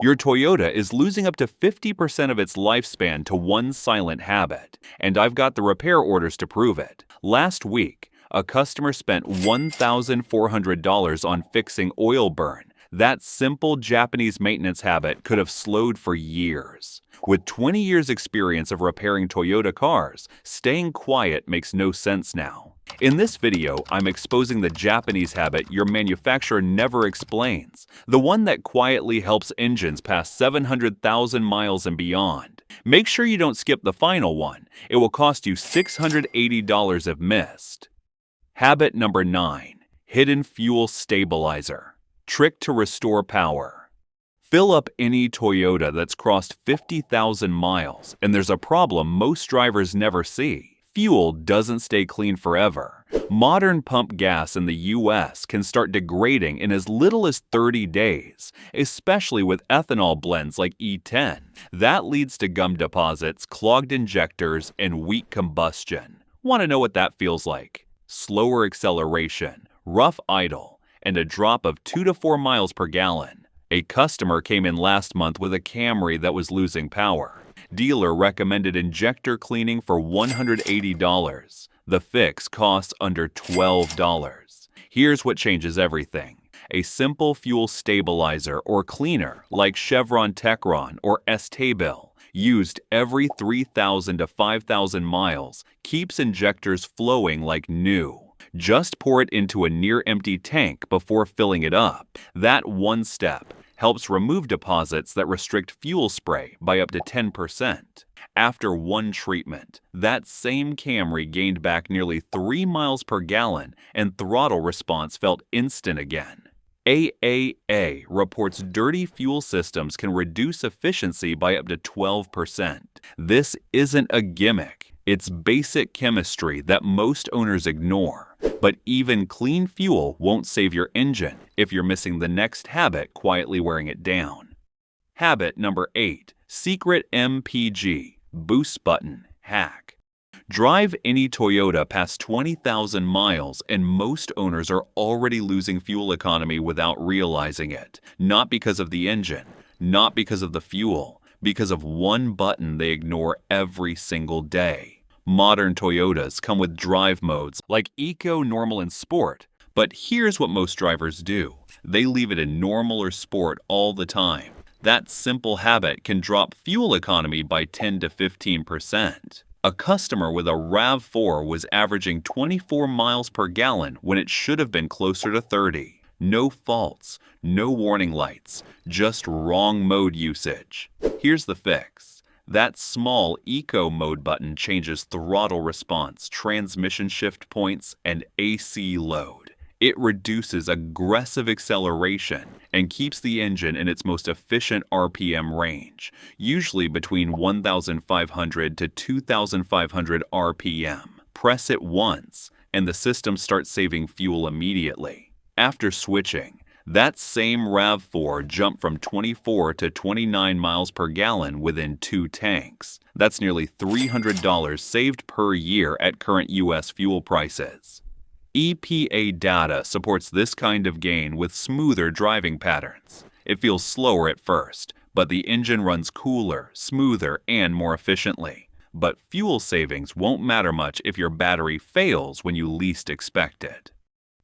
Your Toyota is losing up to 50% of its lifespan to one silent habit, and I've got the repair orders to prove it. Last week, a customer spent $1,400 on fixing oil burn. That simple Japanese maintenance habit could have slowed for years. With 20 years' experience of repairing Toyota cars, staying quiet makes no sense now. In this video, I'm exposing the Japanese habit your manufacturer never explains, the one that quietly helps engines pass 700,000 miles and beyond. Make sure you don't skip the final one. It will cost you $680 if missed. Habit number 9. Hidden fuel stabilizer. Trick to restore power. Fill up any Toyota that's crossed 50,000 miles, and there's a problem most drivers never see. Fuel doesn't stay clean forever. Modern pump gas in the US can start degrading in as little as 30 days, especially with ethanol blends like E10. That leads to gum deposits, clogged injectors, and weak combustion. Want to know what that feels like? Slower acceleration, rough idle, and a drop of 2 to 4 miles per gallon. A customer came in last month with a Camry that was losing power. Dealer recommended injector cleaning for $180. The fix costs under $12. Here's what changes everything. A simple fuel stabilizer or cleaner like Chevron Techron or Estabil, used every 3,000 to 5,000 miles, keeps injectors flowing like new. Just pour it into a near-empty tank before filling it up. That one step helps remove deposits that restrict fuel spray by up to 10%. After one treatment, that same Camry gained back nearly 3 miles per gallon and throttle response felt instant again. AAA reports dirty fuel systems can reduce efficiency by up to 12%. This isn't a gimmick. It's basic chemistry that most owners ignore. But even clean fuel won't save your engine if you're missing the next habit quietly wearing it down. Habit number 8. Secret MPG Boost Button Hack. Drive any Toyota past 20,000 miles and most owners are already losing fuel economy without realizing it. Not because of the engine, not because of the fuel, because of one button they ignore every single day. Modern Toyotas come with drive modes like Eco, Normal, and Sport, but here's what most drivers do. They leave it in Normal or Sport all the time. That simple habit can drop fuel economy by 10 to 15%. A customer with a RAV4 was averaging 24 miles per gallon when it should have been closer to 30. No faults, no warning lights, just wrong mode usage. Here's the fix. That small Eco mode button changes throttle response, transmission shift points, and AC load. It reduces aggressive acceleration and keeps the engine in its most efficient RPM range, usually between 1,500 to 2,500 RPM. Press it once, and the system starts saving fuel immediately. After switching, that same RAV4 jumped from 24 to 29 miles per gallon within 2 tanks. That's nearly $300 saved per year at current US fuel prices. EPA data supports this kind of gain with smoother driving patterns. It feels slower at first, but the engine runs cooler, smoother, and more efficiently. But fuel savings won't matter much if your battery fails when you least expect it.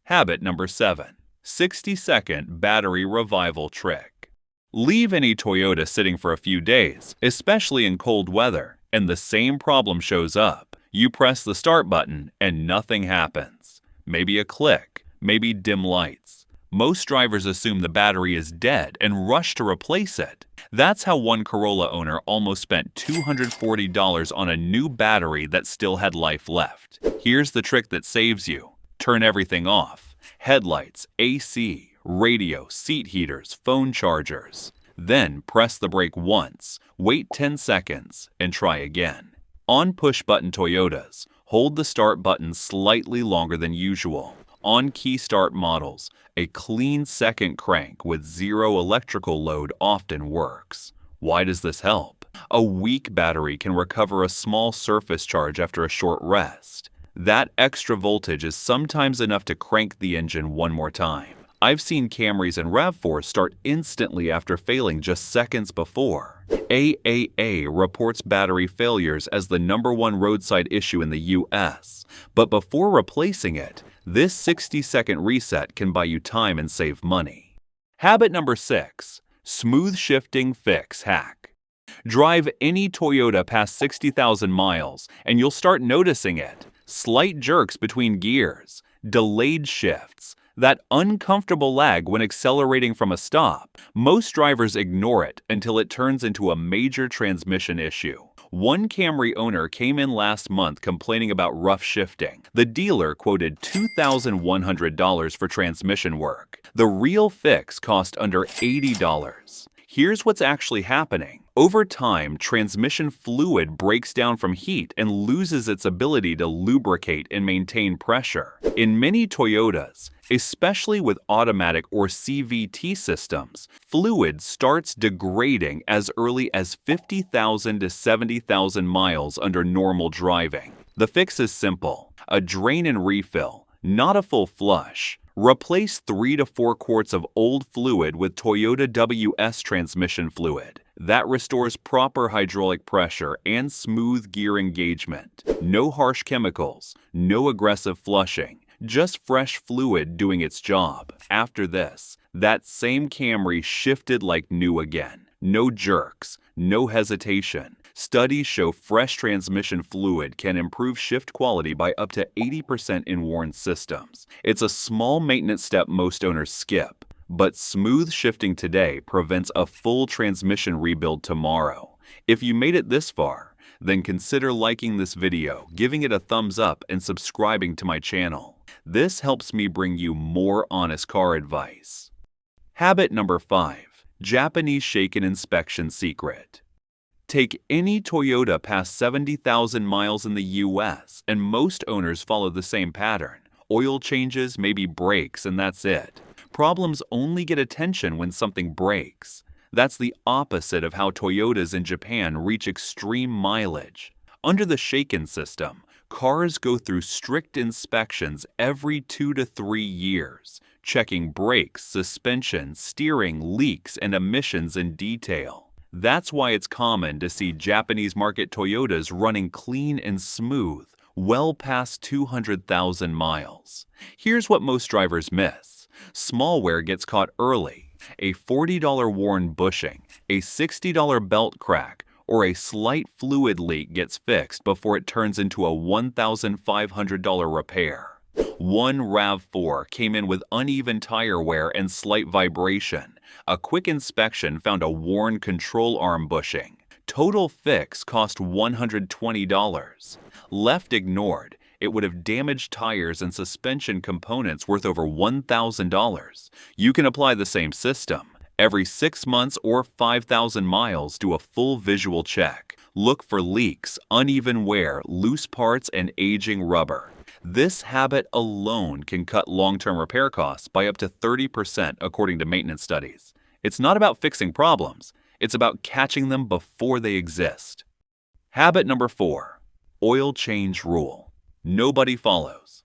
Habit number 7. 60-second battery revival trick. Leave any Toyota sitting for a few days, especially in cold weather, and the same problem shows up. You press the start button and nothing happens. Maybe a click, maybe dim lights. Most drivers assume the battery is dead and rush to replace it. That's how one Corolla owner almost spent $240 on a new battery that still had life left. Here's the trick that saves you. Turn everything off. Headlights, AC, radio, seat heaters, phone chargers. Then press the brake once, wait 10 seconds, and try again. On push-button Toyotas, hold the start button slightly longer than usual. On key start models, a clean second crank with zero electrical load often works. Why does this help? A weak battery can recover a small surface charge after a short rest. That extra voltage is sometimes enough to crank the engine one more time. I've seen Camrys and RAV4s start instantly after failing just seconds before. AAA reports battery failures as the #1 roadside issue in the US, but before replacing it, this 60-second reset can buy you time and save money. Habit number 6. Smooth shifting fix hack. Drive any Toyota past 60,000 miles and you'll start noticing it. Slight jerks between gears, delayed shifts, that uncomfortable lag when accelerating from a stop. Most drivers ignore it until it turns into a major transmission issue. One Camry owner came in last month complaining about rough shifting. The dealer quoted $2,100 for transmission work. The real fix cost under $80. Here's what's actually happening. Over time, transmission fluid breaks down from heat and loses its ability to lubricate and maintain pressure. In many Toyotas, especially with automatic or CVT systems, fluid starts degrading as early as 50,000 to 70,000 miles under normal driving. The fix is simple: a drain and refill, not a full flush. Replace 3 to 4 quarts of old fluid with Toyota WS transmission fluid. That restores proper hydraulic pressure and smooth gear engagement. No harsh chemicals, no aggressive flushing, just fresh fluid doing its job. After this, that same Camry shifted like new again. No jerks, no hesitation. Studies show fresh transmission fluid can improve shift quality by up to 80% in worn systems. It's a small maintenance step most owners skip, but smooth shifting today prevents a full transmission rebuild tomorrow. If you made it this far, then consider liking this video, giving it a thumbs up, and subscribing to my channel. This helps me bring you more honest car advice. Habit number 5. Japanese Shaken inspection secret. Take any Toyota past 70,000 miles in the US, and most owners follow the same pattern. Oil changes, maybe brakes, and that's it. Problems only get attention when something breaks. That's the opposite of how Toyotas in Japan reach extreme mileage. Under the Shaken system, cars go through strict inspections every 2 to 3 years, checking brakes, suspension, steering, leaks, and emissions in detail. That's why it's common to see Japanese market Toyotas running clean and smooth, well past 200,000 miles. Here's what most drivers miss. Small wear gets caught early. A $40 worn bushing, a $60 belt crack, or a slight fluid leak gets fixed before it turns into a $1,500 repair. One RAV4 came in with uneven tire wear and slight vibration. A quick inspection found a worn control arm bushing. Total fix cost $120. Left ignored, it would have damaged tires and suspension components worth over $1,000. You can apply the same system. Every 6 months or 5,000 miles, do a full visual check. Look for leaks, uneven wear, loose parts, and aging rubber. This habit alone can cut long-term repair costs by up to 30% according to maintenance studies. It's not about fixing problems, it's about catching them before they exist. Habit number 4. Oil change rule. Nobody follows.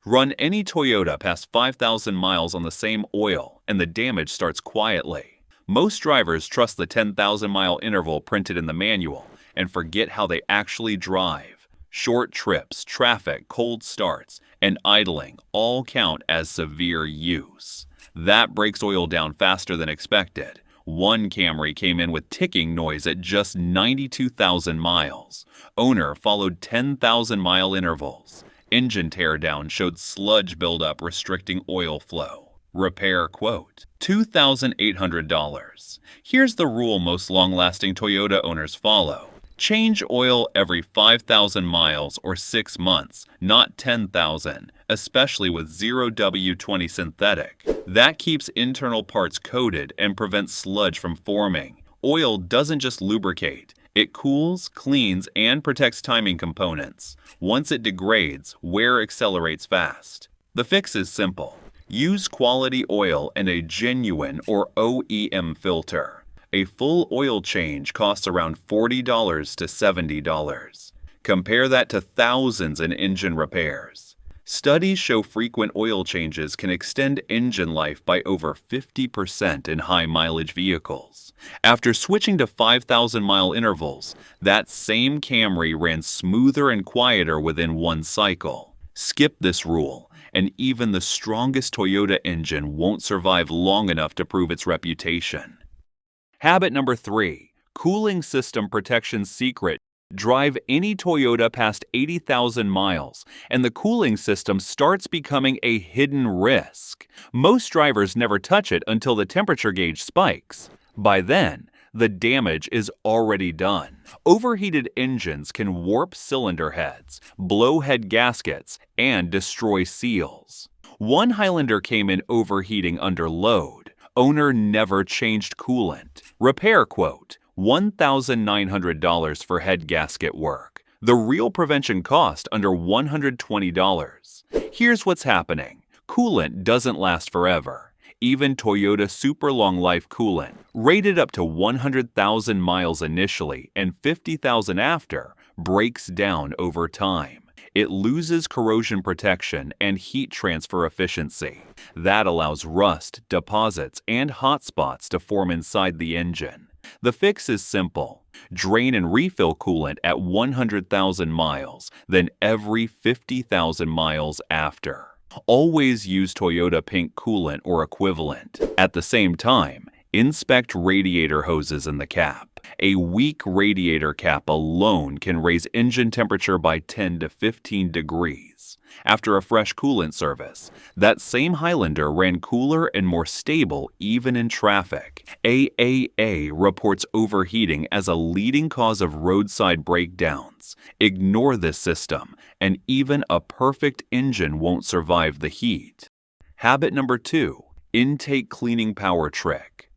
Run any Toyota past 5,000 miles on the same oil and the damage starts quietly. Most drivers trust the 10,000-mile interval printed in the manual and forget how they actually drive. Short trips, traffic, cold starts, and idling all count as severe use. That breaks oil down faster than expected. One Camry came in with ticking noise at just 92,000 miles. Owner followed 10,000-mile intervals. Engine teardown showed sludge buildup restricting oil flow. Repair quote, $2,800. Here's the rule most long-lasting Toyota owners follow. Change oil every 5,000 miles or 6 months, not 10,000, especially with 0W20 synthetic. That keeps internal parts coated and prevents sludge from forming. Oil doesn't just lubricate. It cools, cleans, and protects timing components. Once it degrades, wear accelerates fast. The fix is simple. Use quality oil and a genuine or OEM filter. A full oil change costs around $40 to $70. Compare that to thousands in engine repairs. Studies show frequent oil changes can extend engine life by over 50% in high-mileage vehicles. After switching to 5,000-mile intervals, that same Camry ran smoother and quieter within one cycle. Skip this rule, and even the strongest Toyota engine won't survive long enough to prove its reputation. Habit number 3. Cooling system protection secret. Drive any Toyota past 80,000 miles, and the cooling system starts becoming a hidden risk. Most drivers never touch it until the temperature gauge spikes. By then, the damage is already done. Overheated engines can warp cylinder heads, blow head gaskets, and destroy seals. One Highlander came in overheating under load. Owner never changed coolant. Repair quote, $1,900 for head gasket work. The real prevention cost under $120. Here's what's happening. Coolant doesn't last forever. Even Toyota Super Long Life coolant, rated up to 100,000 miles initially and 50,000 after, breaks down over time. It loses corrosion protection and heat transfer efficiency. That allows rust, deposits, and hot spots to form inside the engine. The fix is simple. Drain and refill coolant at 100,000 miles, then every 50,000 miles after. Always use Toyota Pink coolant or equivalent. At the same time, inspect radiator hoses in the cap. A weak radiator cap alone can raise engine temperature by 10 to 15 degrees. After a fresh coolant service, that same Highlander ran cooler and more stable even in traffic. AAA reports overheating as a leading cause of roadside breakdowns. Ignore this system, and even a perfect engine won't survive the heat. Habit number 2. Intake cleaning power trick.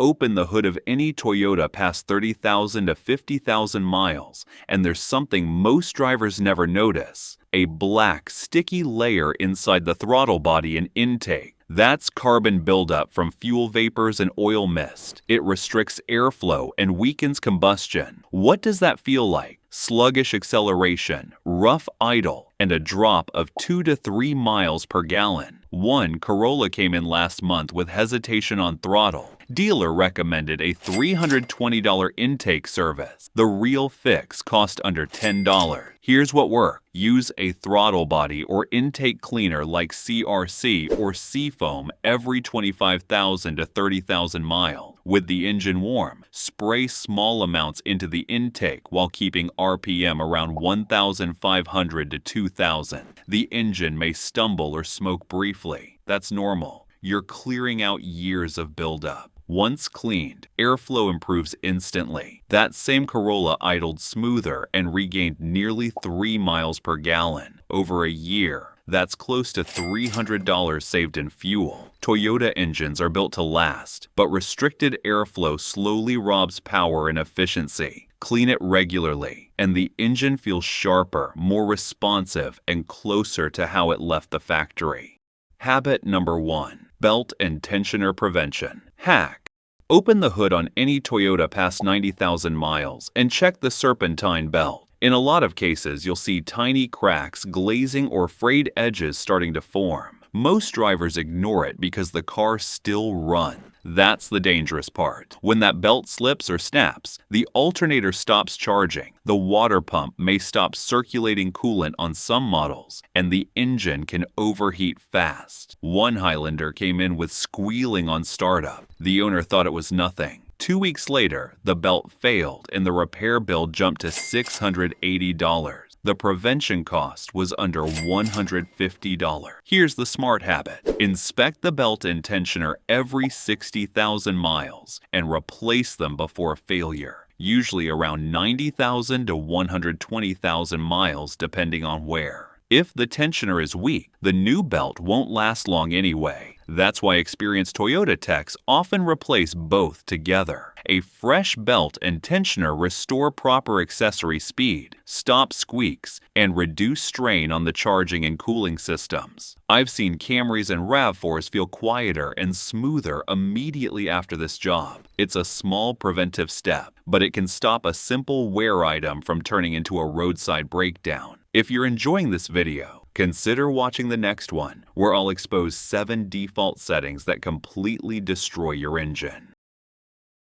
Open the hood of any Toyota past 30,000 to 50,000 miles, and there's something most drivers never notice: a black, sticky layer inside the throttle body and intake. That's carbon buildup from fuel vapors and oil mist. It restricts airflow and weakens combustion. What does that feel like? Sluggish acceleration, rough idle, and a drop of 2 to 3 miles per gallon. One Corolla came in last month with hesitation on throttle. Dealer recommended a $320 intake service. The real fix cost under $10. Here's what worked. Use a throttle body or intake cleaner like CRC or Seafoam every 25,000 to 30,000 miles. With the engine warm, spray small amounts into the intake while keeping RPM around 1,500 to 2,000. The engine may stumble or smoke briefly. That's normal. You're clearing out years of buildup. Once cleaned, airflow improves instantly. That same Corolla idled smoother and regained nearly 3 miles per gallon. Over a year, that's close to $300 saved in fuel. Toyota engines are built to last, but restricted airflow slowly robs power and efficiency. Clean it regularly, and the engine feels sharper, more responsive, and closer to how it left the factory. Habit number 1. Belt and tensioner prevention. Hack. Open the hood on any Toyota past 90,000 miles and check the serpentine belt. In a lot of cases, you'll see tiny cracks, glazing, or frayed edges starting to form. Most drivers ignore it because the car still runs. That's the dangerous part. When that belt slips or snaps, the alternator stops charging, the water pump may stop circulating coolant on some models, and the engine can overheat fast. One Highlander came in with squealing on startup. The owner thought it was nothing. 2 weeks later, the belt failed and the repair bill jumped to $680. The prevention cost was under $150. Here's the smart habit. Inspect the belt and tensioner every 60,000 miles and replace them before failure, usually around 90,000 to 120,000 miles depending on wear. If the tensioner is weak, the new belt won't last long anyway. That's why experienced Toyota techs often replace both together. A fresh belt and tensioner restore proper accessory speed, stop squeaks, and reduce strain on the charging and cooling systems. I've seen Camrys and RAV4s feel quieter and smoother immediately after this job. It's a small preventive step, but it can stop a simple wear item from turning into a roadside breakdown. If you're enjoying this video, Consider watching the next one, where I'll expose 7 default settings that completely destroy your engine.